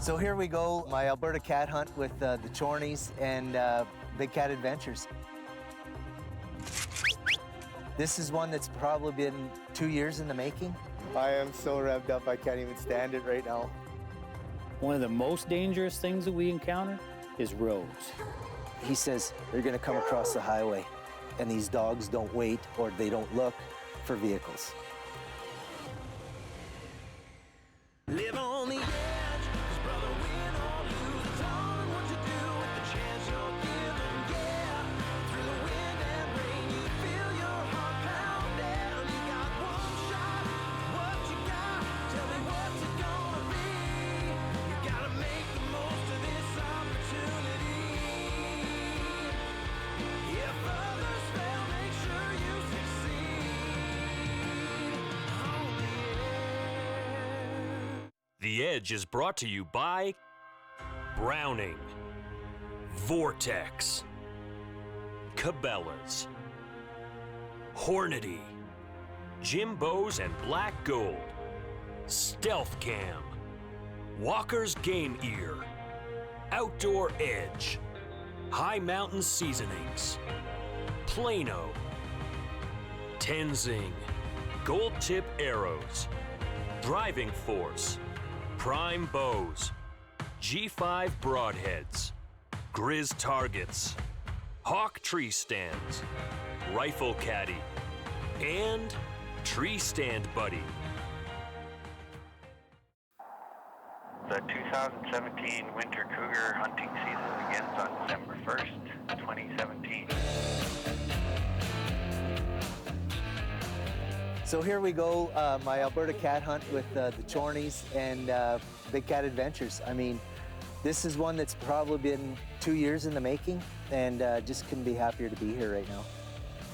So here we go, my Alberta cat hunt with the Chorneys and Big Cat Adventures. This is one that's probably been 2 years in the making. I am so revved up, I can't even stand it right now. One of the most dangerous things that we encounter is roads. He says they're gonna come across the highway and these dogs don't wait or they don't look for vehicles. Live on the edge, 'cause brother, win or lose, it's all in what you do with the chance you're given. Yeah, through the wind and rain, you feel your heart pounding. You got one shot, what you got? Tell me what's it gonna be? You gotta make the most of this opportunity. If others fail, make sure you succeed. On the edge. The Edge is brought to you by Browning, Vortex, Cabela's, Hornady, Jimbo's and Black Gold, Stealth Cam, Walker's Game Ear, Outdoor Edge, High Mountain Seasonings, Plano, Tenzing, Gold Tip Arrows, Driving Force, Prime Bows, G5 Broadheads, Grizz Targets, Hawk Tree Stands, Rifle Caddy, and Tree Stand Buddy. The 2017 winter cougar hunting season begins on December 1st, 2017. So here we go, my Alberta cat hunt with the Chorneys and Big Cat Adventures. I mean, this is one that's probably been 2 years in the making, and just couldn't be happier to be here right now.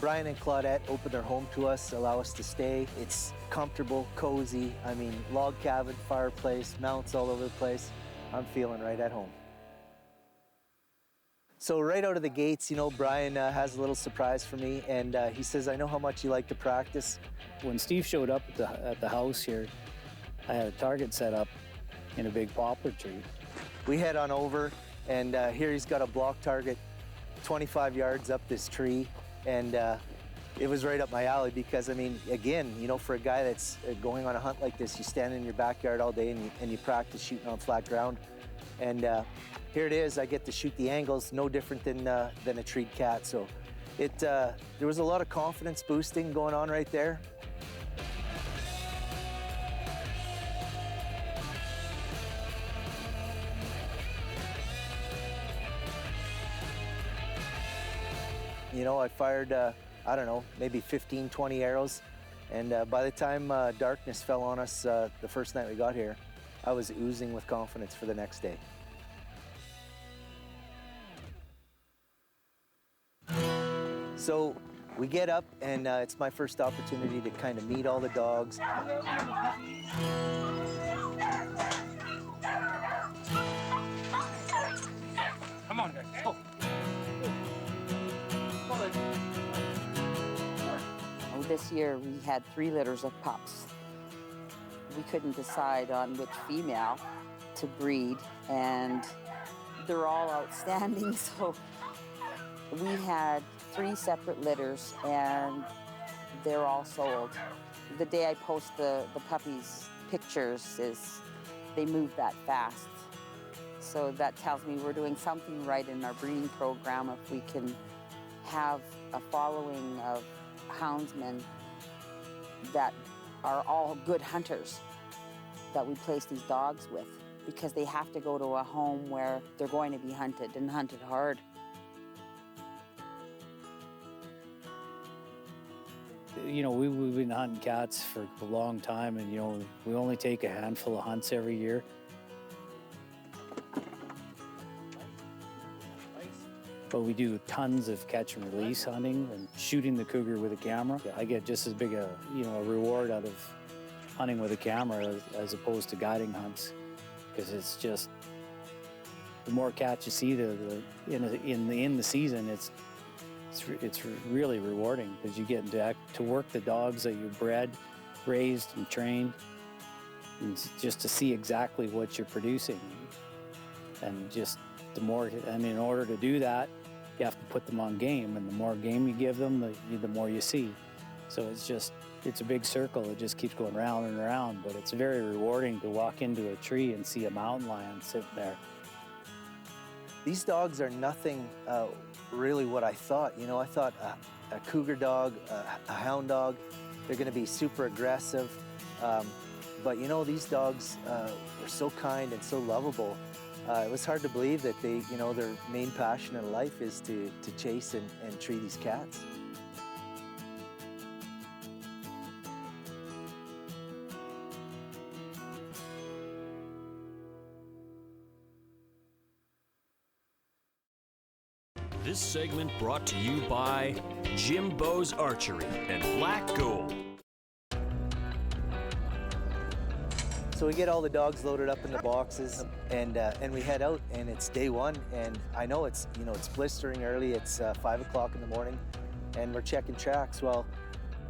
Brian and Claudette opened their home to us, allow us to stay. It's comfortable, cozy. I mean, log cabin, fireplace, mounts all over the place. I'm feeling right at home. So right out of the gates, you know, Brian has a little surprise for me, and he says, I know how much you like to practice. When Steve showed up at the house here, I had a target set up in a big poplar tree. We head on over, and here he's got a block target 25 yards up this tree, and it was right up my alley because, I mean, again, you know, for a guy that's going on a hunt like this, you stand in your backyard all day and you practice shooting on flat ground. And here it is, I get to shoot the angles, no different than a treed cat. So there was a lot of confidence boosting going on right there. You know, I fired, I don't know, maybe 15, 20 arrows. And by the time darkness fell on us the first night we got here, I was oozing with confidence for the next day. So we get up, and it's my first opportunity to kind of meet all the dogs. Come on, guys, go. This year we had 3 litters of pups. We couldn't decide on which female to breed, and they're all outstanding, so we had 3 separate litters, and they're all sold. The day I post the puppies' pictures is they move that fast. So that tells me we're doing something right in our breeding program if we can have a following of houndsmen that are all good hunters that we place these dogs with, because they have to go to a home where they're going to be hunted and hunted hard. You know, we've been hunting cats for a long time, and, you know, we only take a handful of hunts every year. But we do tons of catch and release hunting and shooting the cougar with a camera. I get just as big a reward out of hunting with a camera as opposed to guiding hunts, because it's just the more cats you see in the season, it's really rewarding, because you get to work the dogs that you bred, raised, and trained, and just to see exactly what you're producing. And just and in order to do that, you have to put them on game, and the more game you give them, the more you see. So it's a big circle. It just keeps going round and around, but it's very rewarding to walk into a tree and see a mountain lion sitting there. These dogs are nothing really what I thought. You know, I thought a cougar dog, a hound dog, they're going to be super aggressive. But you know, these dogs were so kind and so lovable. It was hard to believe that they, you know, their main passion in life is to chase and tree these cats. This segment brought to you by Jim Bowes Archery and Black Gold. So we get all the dogs loaded up in the boxes, and we head out, and it's day one, and I know it's, you know, it's blistering early. It's 5 o'clock in the morning, and we're checking tracks. Well,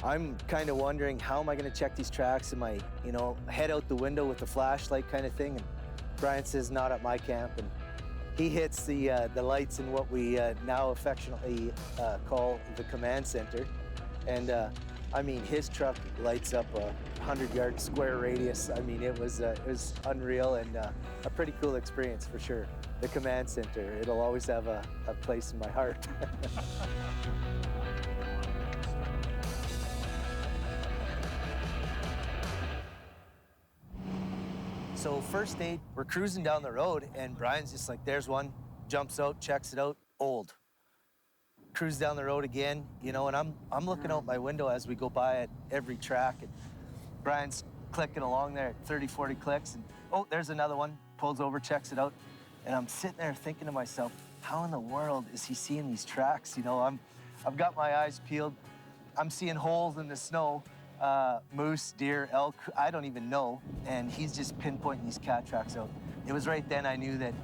I'm kind of wondering, how am I going to check these tracks? Am I, you know, head out the window with the flashlight kind of thing? And Brian says, not at my camp, and he hits the lights in what we now affectionately call the command center, and I mean, his truck lights up a 100-yard square radius. I mean, it was unreal, and a pretty cool experience for sure. The command center, it'll always have a place in my heart. So first day, we're cruising down the road, and Brian's just like, there's one, jumps out, checks it out, old. Cruise down the road again, you know, and I'm looking out my window as we go by at every track, and Brian's clicking along there at 30, 40 clicks, and oh, there's another one, pulls over, checks it out, and I'm sitting there thinking to myself, how in the world is he seeing these tracks? You know, I've got my eyes peeled, I'm seeing holes in the snow, moose, deer, elk, I don't even know, and he's just pinpointing these cat tracks out. It was right then I knew that,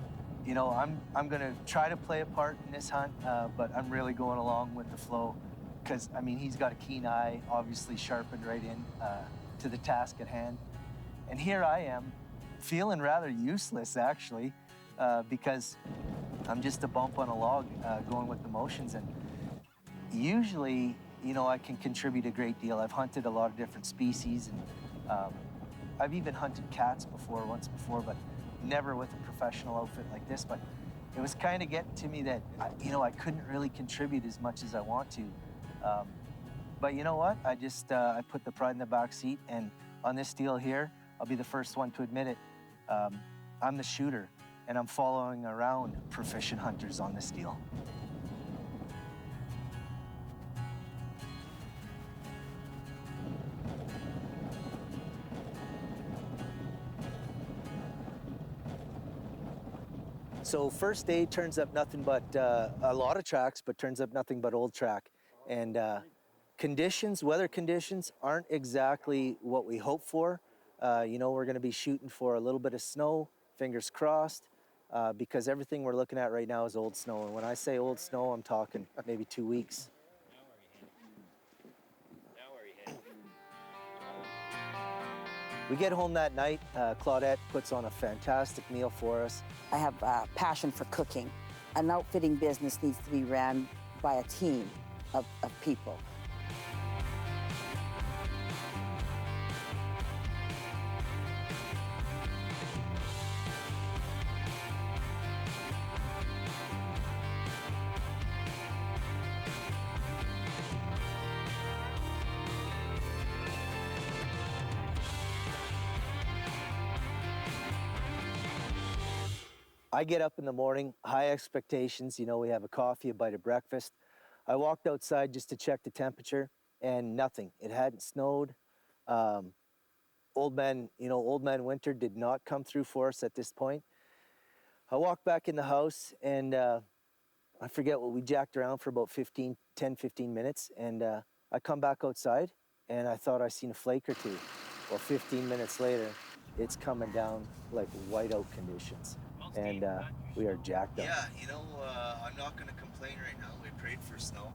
you know, I'm gonna try to play a part in this hunt, but I'm really going along with the flow, because, I mean, he's got a keen eye, obviously sharpened right in to the task at hand. And here I am, feeling rather useless, actually, because I'm just a bump on a log going with the motions. And usually, you know, I can contribute a great deal. I've hunted a lot of different species, and I've even hunted cats once before, but never with a professional outfit like this. But it was kind of getting to me that, you know, I couldn't really contribute as much as I want to. But you know what? I put the pride in the back seat, and on this deal here, I'll be the first one to admit it. I'm the shooter, and I'm following around proficient hunters on this deal. So first day turns up nothing but a lot of tracks, but turns up nothing but old track. And weather conditions aren't exactly what we hope for. You know, we're gonna be shooting for a little bit of snow, fingers crossed, because everything we're looking at right now is old snow. And when I say old snow, I'm talking maybe 2 weeks. We get home that night, Claudette puts on a fantastic meal for us. I have a passion for cooking. An outfitting business needs to be ran by a team of people. I get up in the morning, high expectations. You know, we have a coffee, a bite of breakfast. I walked outside just to check the temperature, and nothing. It hadn't snowed. Old man winter did not come through for us at this point. I walked back in the house, and I forget what we jacked around for about 10, 15 minutes, and I come back outside, and I thought I seen a flake or two. Well, 15 minutes later, it's coming down like whiteout conditions. And we are jacked up. Yeah, you know, I'm not going to complain right now. We prayed for snow.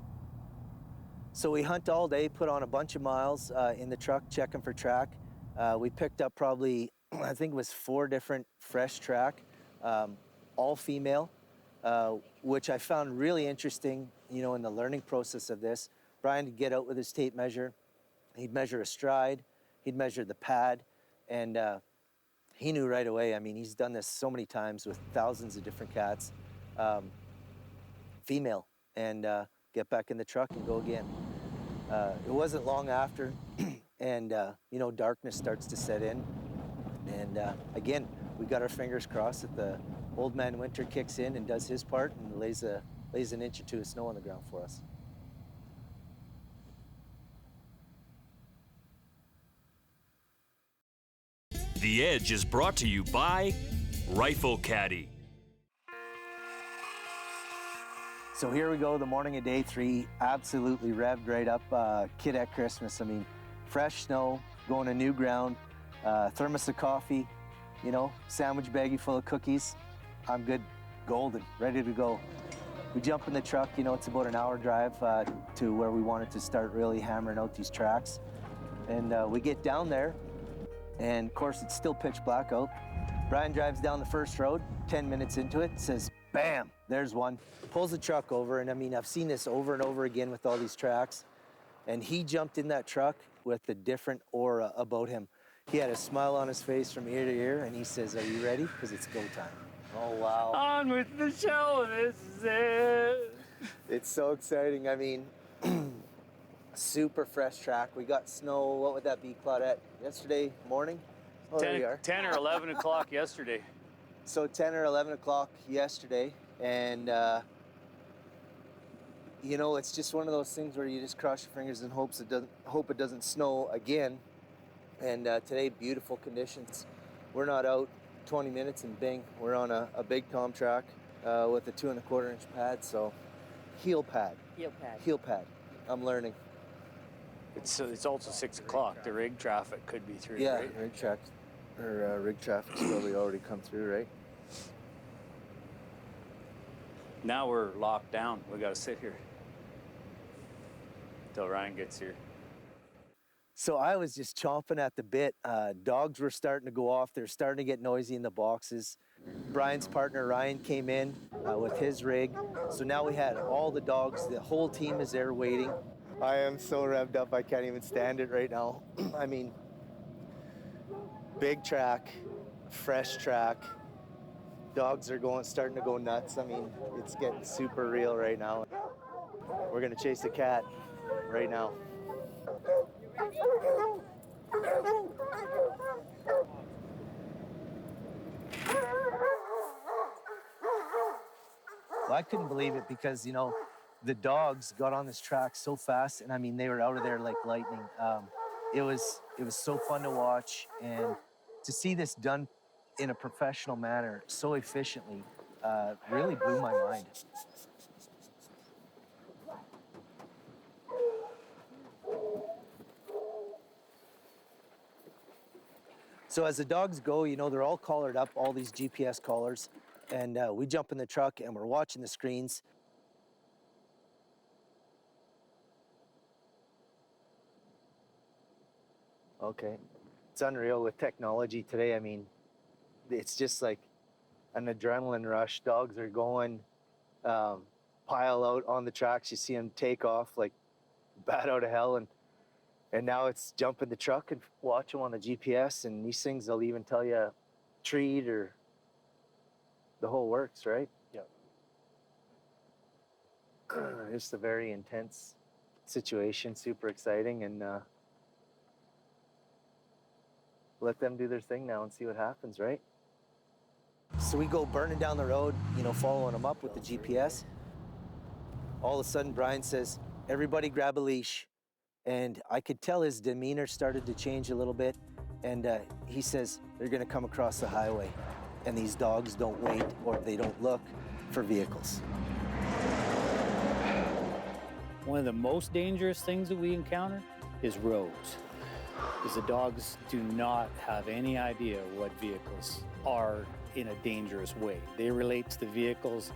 So we hunt all day, put on a bunch of miles in the truck, checking for track. We picked up probably I think it was 4 different fresh track, all female, which I found really interesting, you know, in the learning process of this. Brian would get out with his tape measure, he'd measure a stride, he'd measure the pad, and he knew right away. I mean, he's done this so many times with thousands of different cats, female, and get back in the truck and go again. It wasn't long after, and you know, darkness starts to set in, and again, we got our fingers crossed that the old man winter kicks in and does his part and lays an inch or 2 of snow on the ground for us. The Edge is brought to you by Rifle Caddy. So here we go, the morning of day 3, absolutely revved right up, kid at Christmas. I mean, fresh snow, going to new ground, thermos of coffee, you know, sandwich baggie full of cookies. I'm good, golden, ready to go. We jump in the truck, you know, it's about an hour drive to where we wanted to start really hammering out these tracks. And we get down there, and of course it's still pitch black out. Brian drives down the first road, 10 minutes into it, says, bam, there's one. Pulls the truck over, and I mean, I've seen this over and over again with all these tracks. And he jumped in that truck with a different aura about him. He had a smile on his face from ear to ear, and he says, are you ready? Because it's go time. Oh, wow. On with the show, this is it. It's so exciting. I mean, super fresh track. We got snow, what would that be, Claudette? Yesterday morning? Oh, there we are. 10 or 11 o'clock yesterday. So 10 or 11 o'clock yesterday, and you know, it's just one of those things where you just cross your fingers and hope it doesn't snow again. And today, beautiful conditions. We're not out 20 minutes and bing, we're on a big tom track with a 2 1/4 inch pad. So heel pad. I'm learning. It's also 6 o'clock. The rig traffic could be through, Yeah, right? rig traffic's probably already come through, right? Now we're locked down. We got to sit here until Ryan gets here. So I was just chomping at the bit. Dogs were starting to go off. They're starting to get noisy in the boxes. Brian's partner, Ryan, came in with his rig. So now we had all the dogs. The whole team is there waiting. I am so revved up, I can't even stand it right now. I mean, big track, fresh track. Dogs are starting to go nuts. I mean, it's getting super real right now. We're gonna chase a cat right now. Well, I couldn't believe it because, you know, the dogs got on this track so fast, and I mean, they were out of there like lightning. It was so fun to watch, and to see this done in a professional manner so efficiently really blew my mind. So as the dogs go, you know, they're all collared up, all these GPS collars, and we jump in the truck and we're watching the screens. Okay. It's unreal with technology today. I mean, it's just like an adrenaline rush. Dogs are going, pile out on the tracks. You see them take off like bat out of hell. And now it's jump in the truck and watch them on the GPS. And these things, they'll even tell you treat or the whole works, right? Yeah. Just a very intense situation, super exciting. And let them do their thing now and see what happens, right? So we go burning down the road, you know, following them up with the GPS. All of a sudden, Brian says, everybody grab a leash. And I could tell his demeanor started to change a little bit. And he says, they're gonna come across the highway. And these dogs don't wait or they don't look for vehicles. One of the most dangerous things that we encounter is roads. Because the dogs do not have any idea what vehicles are in a dangerous way. They relate to the vehicles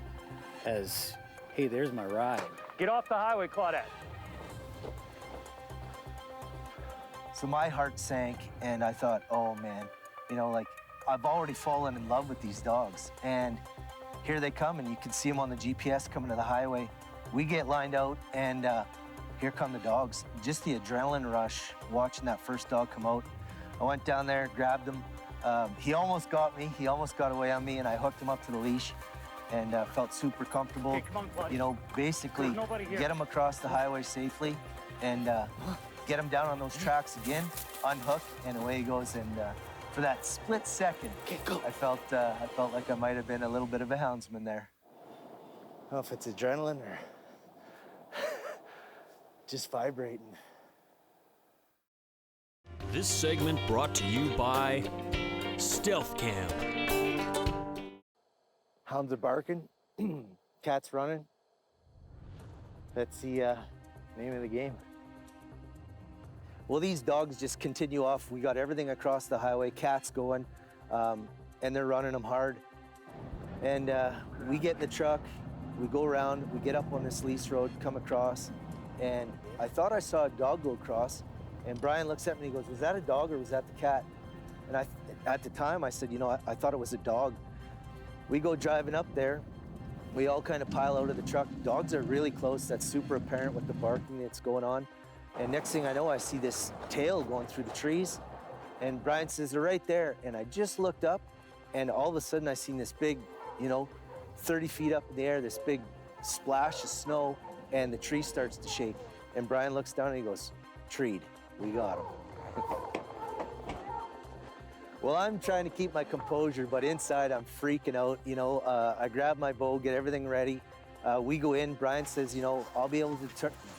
as, hey, there's my ride. Get off the highway, Claudette. So my heart sank and I thought, oh man, You know, like I've already fallen in love with these dogs, and here they come, and you can see them on the GPS coming to the highway. We get lined out, and here come the dogs. Just the adrenaline rush watching that first dog come out. I went down there, grabbed him. He almost got me. He almost got away on me, and I hooked him up to the leash and felt super comfortable. Okay, come on, buddy. You know, basically There's nobody here. get him across the highway safely and get him down on those tracks again, unhook, and away he goes. And for that split second, I felt like I might have been a little bit of a houndsman there. I don't know if it's adrenaline or just vibrating. This segment brought to you by Stealth Cam. Hounds are barking, cats running. That's the name of the game. Well, these dogs just continue off. We got everything across the highway, cats going, and they're running them hard. And we get in the truck, we go around, we get up on this lease road, come across, and I thought I saw a dog go across, and Brian looks at me and he goes, was that a dog or was that the cat? And at the time I said, you know, I thought it was a dog. We go driving up there, we all kind of pile out of the truck. Dogs are really close, that's super apparent with the barking that's going on. And next thing I know, I see this tail going through the trees, and Brian says, they're right there. And I just looked up, and all of a sudden I seen this big, you know, 30 feet up in the air, this big splash of snow, and the tree starts to shake. And Brian looks down and he goes, treed, we got him. Well, I'm trying to keep my composure, but inside I'm freaking out. You know, I grab my bow, get everything ready. We go in, Brian says, you know, I'll be able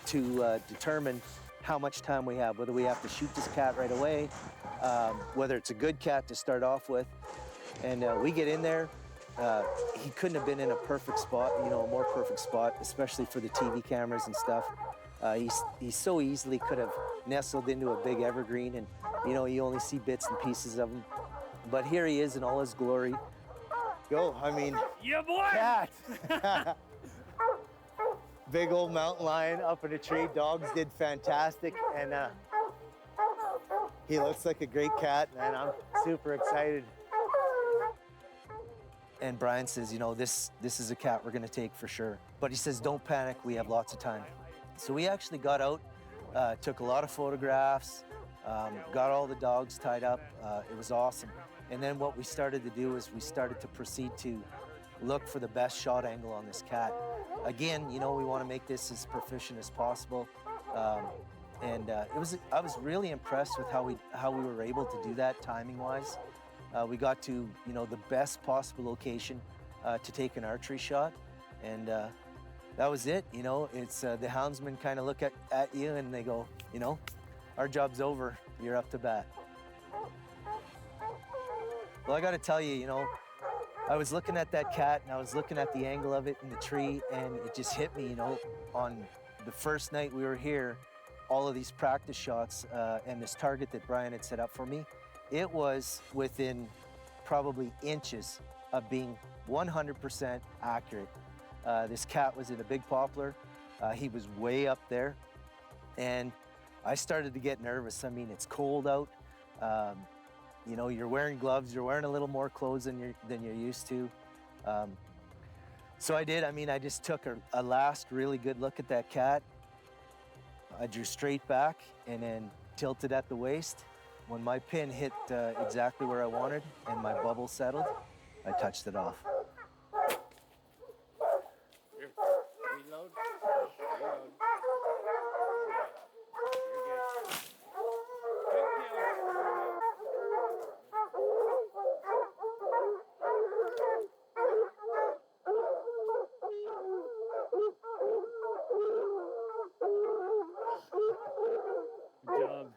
to determine how much time we have, whether we have to shoot this cat right away, whether it's a good cat to start off with. And we get in there. He couldn't have been in a perfect spot, you know, a more perfect spot, especially for the TV cameras and stuff. He so easily could have nestled into a big evergreen, and, you know, you only see bits and pieces of him. But here he is in all his glory. Go, I mean, Yeah, boy! cat. Big old mountain lion up in a tree. Dogs did fantastic, and he looks like a great cat, and I'm super excited. And Brian says, you know, this is a cat we're gonna take for sure. But he says, don't panic, we have lots of time. So we actually got out, took a lot of photographs, got all the dogs tied up. It was awesome. And then what we started to do is we started to proceed to look for the best shot angle on this cat. Again, you know, we want to make this as proficient as possible. I was really impressed with how we were able to do that timing-wise. We got to, you know, the best possible location to take an archery shot, and that was it. You know, it's the houndsmen kind of look at you and they go, you know, our job's over. You're up to bat. Well, I got to tell you, you know, I was looking at that cat and I was looking at the angle of it in the tree, and it just hit me, you know, on the first night we were here, all of these practice shots and this target that Brian had set up for me, it was within probably inches of being 100% accurate. This cat was in a big poplar. He was way up there, and I started to get nervous. I mean, it's cold out. You know, you're wearing gloves, you're wearing a little more clothes than you're used to. So I did. I mean, I just took a last really good look at that cat. I drew straight back and then tilted at the waist. When my pin hit exactly where I wanted and my bubble settled, I touched it off. Reload. Good job.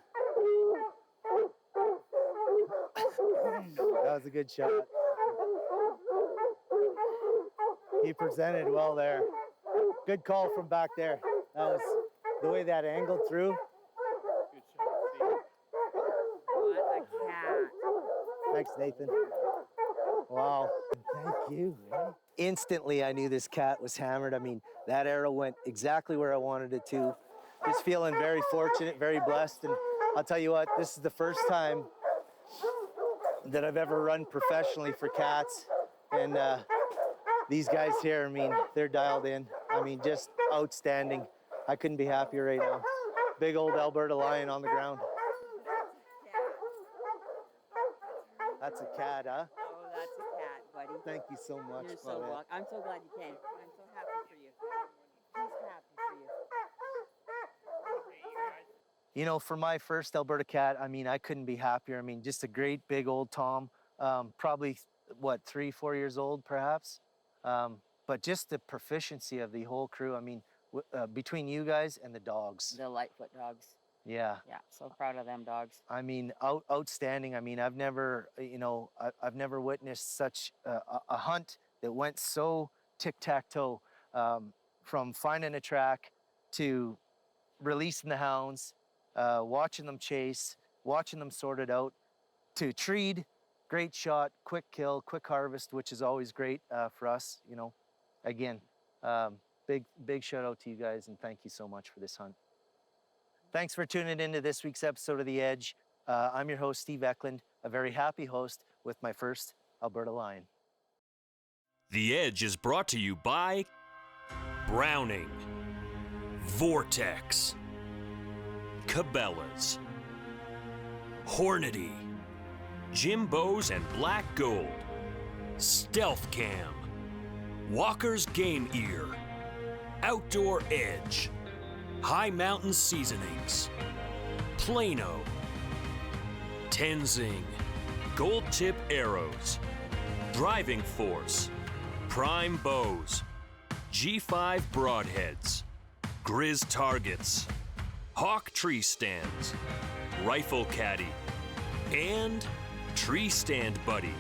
That was a good shot. He presented well there. Good call from back there. That was the way that angled through. Good shot, Steve. What a cat. Thanks, Nathan. Wow. Thank you. Man. Instantly, I knew this cat was hammered. I mean, that arrow went exactly where I wanted it to. Just feeling very fortunate, very blessed. And I'll tell you what, this is the first time that I've ever run professionally for cats. And these guys here, I mean, they're dialed in. I mean, just outstanding. I couldn't be happier right now. Big old Alberta Lion on the ground. That's a cat, huh? Oh, that's a cat, buddy. Thank you so much. You're so Paulette. welcome. I'm so glad you came. I'm so happy for you. He's happy for you. You know, for my first Alberta cat, I mean, I couldn't be happier. I mean, just a great big old Tom, probably, what, 3-4 years old, perhaps? But just the proficiency of the whole crew, I mean, between you guys and the dogs. The Lightfoot dogs. Yeah. Yeah, so proud of them dogs. I mean, outstanding. I mean, I've never, you know, I've never witnessed such a hunt that went so tic-tac-toe, from finding a track to releasing the hounds, watching them chase, watching them sort it out, to treed, great shot, quick kill, quick harvest, which is always great for us, you know. Again, big shout out to you guys, and thank you so much for this hunt. Thanks for tuning into this week's episode of The Edge. I'm your host, Steve Ecklund, a very happy host with my first Alberta Lion. The Edge is brought to you by Browning, Vortex, Cabela's, Hornady, Jimbo's and Black Gold, Stealth Cam, Walker's Game Ear, Outdoor Edge, High Mountain Seasonings, Plano, Tenzing, Gold Tip Arrows, Driving Force, Prime Bows, G5 Broadheads, Grizz Targets, Hawk Tree Stands, Rifle Caddy, and Tree Stand Buddy.